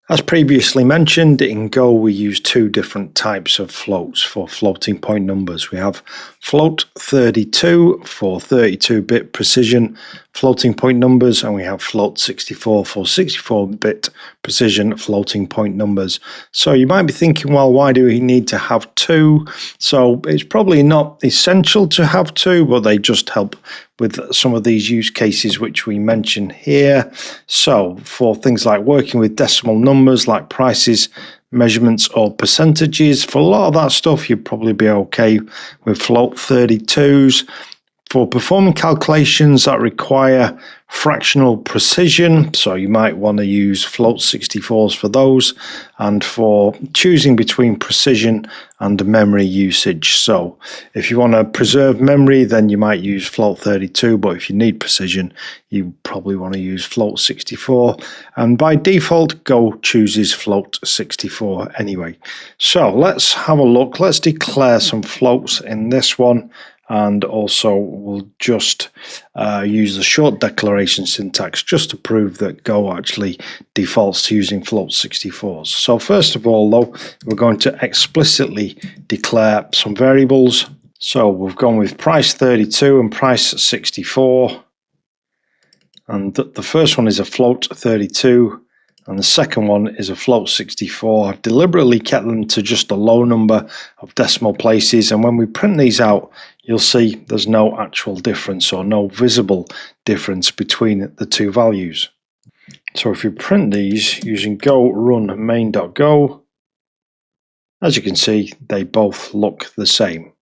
As previously mentioned, in Go we use two different types of floats for floating point numbers. We have float32 for 32-bit precision floating point numbers, and we have float64 for 64-bit precision floating point numbers. So you might be thinking, well, why do we need to have two? So it's probably not essential to have two, but they just help with some of these use cases which we mention here. So for things like working with decimal numbers like prices, measurements or percentages, for a lot of that stuff you'd probably be okay with float32s. For performing calculations that require fractional precision, so you might want to use float64s for those, and for choosing between precision and memory usage. So if you want to preserve memory, then you might use float32, but if you need precision, you probably want to use float64. And by default, Go chooses float64 anyway. So let's have a look. Let's declare some floats in this one. And also we'll just use the short declaration syntax just to prove that Go actually defaults to using float64s. So first of all though, we're going to explicitly declare some variables. So we've gone with price32 and price64. And the first one is a float32. And the second one is a float64. I've deliberately kept them to just a low number of decimal places, and when we print these out, you'll see there's no actual difference or no visible difference between the two values. So if you print these using go run main.go, as you can see, they both look the same.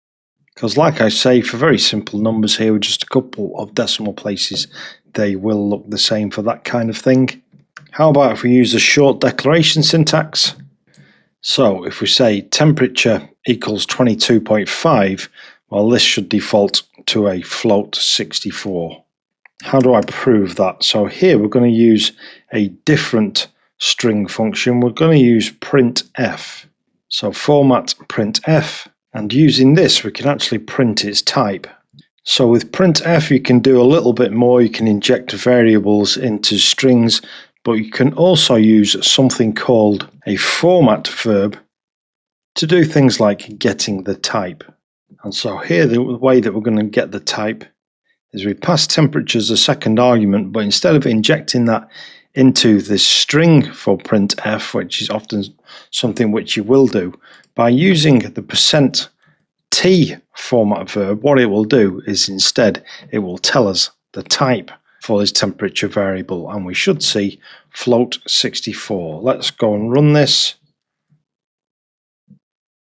Because like I say, for very simple numbers here with just a couple of decimal places, they will look the same for that kind of thing. How about if we use the short declaration syntax? So if we say temperature equals 22.5, well, this should default to a float64. How do I prove that? So here we're going to use a different string function. We're going to use printf. So format printf, and using this we can actually print its type. So with printf you can do a little bit more. You can inject variables into strings, but you can also use something called a format verb to do things like getting the type. And so here the way that we're going to get the type is we pass temperature as a second argument, but instead of injecting that into this string for printf, which is often something which you will do, by using the %t format verb, what it will do is instead it will tell us the type for this temperature variable, and we should see float64. Let's go and run this.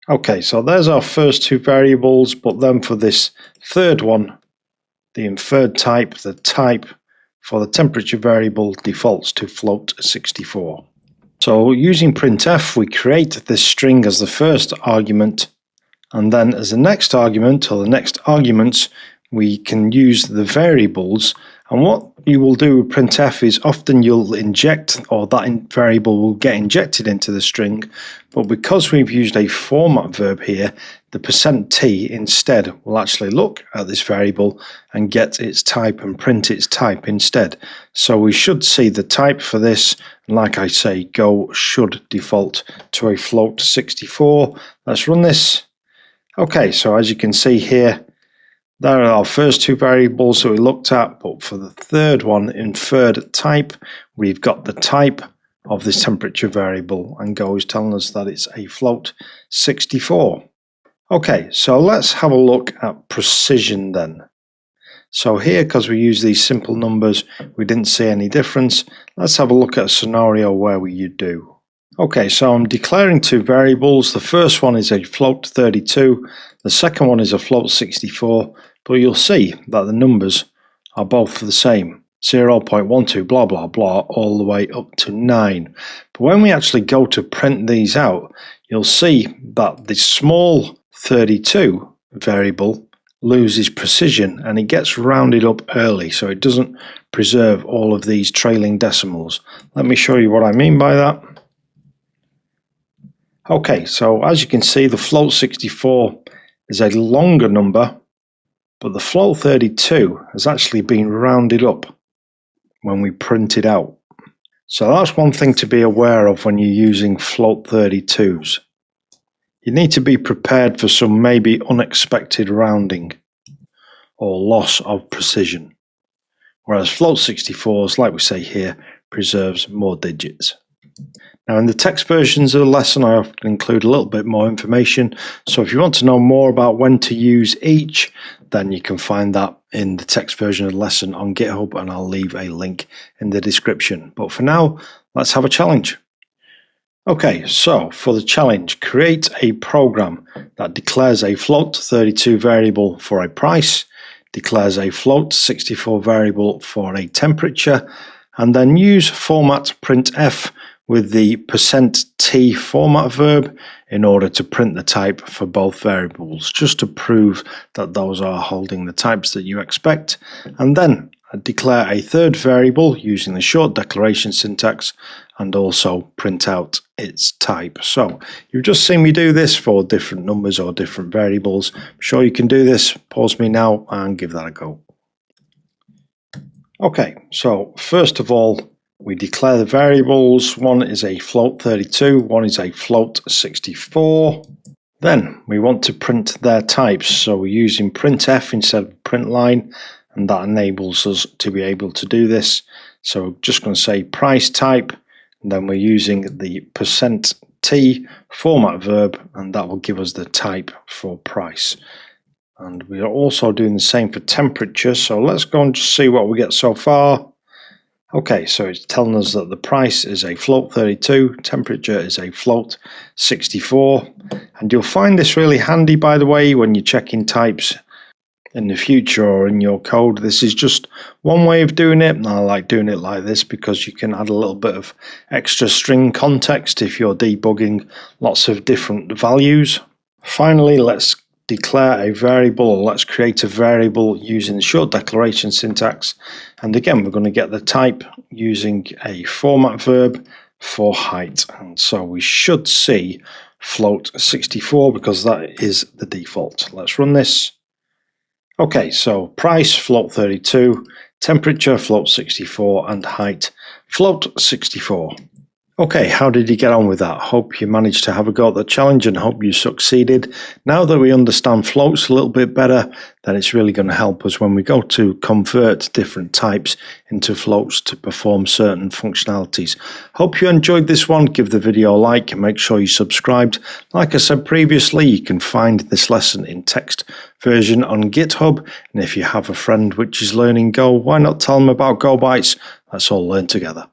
Okay, so there's our first two variables, but then for this third one, the inferred type, the type for the temperature variable defaults to float64. So using printf, we create this string as the first argument, and then as the next argument or the next arguments, we can use the variables. And what you will do with printf is often you'll inject, or that variable will get injected into the string, but because we've used a format verb here, the %t instead will actually look at this variable and get its type and print its type instead. So we should see the type for this, and like I say, Go should default to a float64. Let's run this. Okay, so as you can see here, there are our first two variables that we looked at, but for the third one, inferred type, we've got the type of this temperature variable, and Go is telling us that it's a float64. Okay, so let's have a look at precision then. So here, because we use these simple numbers, we didn't see any difference. Let's have a look at a scenario where you do. Okay, so I'm declaring two variables. The first one is a float32, the second one is a float64, but you'll see that the numbers are both the same, 0.12 blah blah blah all the way up to 9. But when we actually go to print these out, you'll see that the small 32 variable loses precision and it gets rounded up early, so it doesn't preserve all of these trailing decimals. Let me show you what I mean by that. Okay, so as you can see, the float64 is a longer number, but the float32 has actually been rounded up when we print it out. So that's one thing to be aware of when you're using float32s. You need to be prepared for some maybe unexpected rounding or loss of precision, whereas float64s, like we say here, preserves more digits. Now in the text versions of the lesson I often include a little bit more information, so if you want to know more about when to use each, then you can find that in the text version of the lesson on GitHub, and I'll leave a link in the description. But for now, let's have a challenge. Okay, so for the challenge, create a program that declares a float32 variable for a price, declares a float64 variable for a temperature, and then use format printf with the %t format verb in order to print the type for both variables, just to prove that those are holding the types that you expect, and then declare a third variable using the short declaration syntax and also print out its type. So you've just seen me do this for different numbers or different variables. I'm sure you can do this. Pause me now and give that a go. Okay, so first of all, we declare the variables. One is a float32, one is a float64. Then we want to print their types, so we're using printf instead of printline, and that enables us to be able to do this. So we're just going to say price type, and then we're using the %t format verb, and that will give us the type for price. And we are also doing the same for temperature, so let's go and just see what we get so far. Okay, so it's telling us that the price is a float32, temperature is a float64, and you'll find this really handy, by the way, when you're checking types in the future or in your code. This is just one way of doing it, and I like doing it like this because you can add a little bit of extra string context if you're debugging lots of different values. Finally, let's declare a variable, or let's create a variable using the short declaration syntax, and again we're going to get the type using a format verb for height, and so we should see float64 because that is the default. Let's run this. Okay, so price float32, temperature float64, and height float64. Okay, how did you get on with that? Hope you managed to have a go at the challenge and hope you succeeded. Now that we understand floats a little bit better, then it's really going to help us when we go to convert different types into floats to perform certain functionalities. Hope you enjoyed this one. Give the video a like and make sure you subscribed. Like I said previously, you can find this lesson in text version on GitHub. And if you have a friend which is learning Go, why not tell them about Go Bytes? Let's all learn together.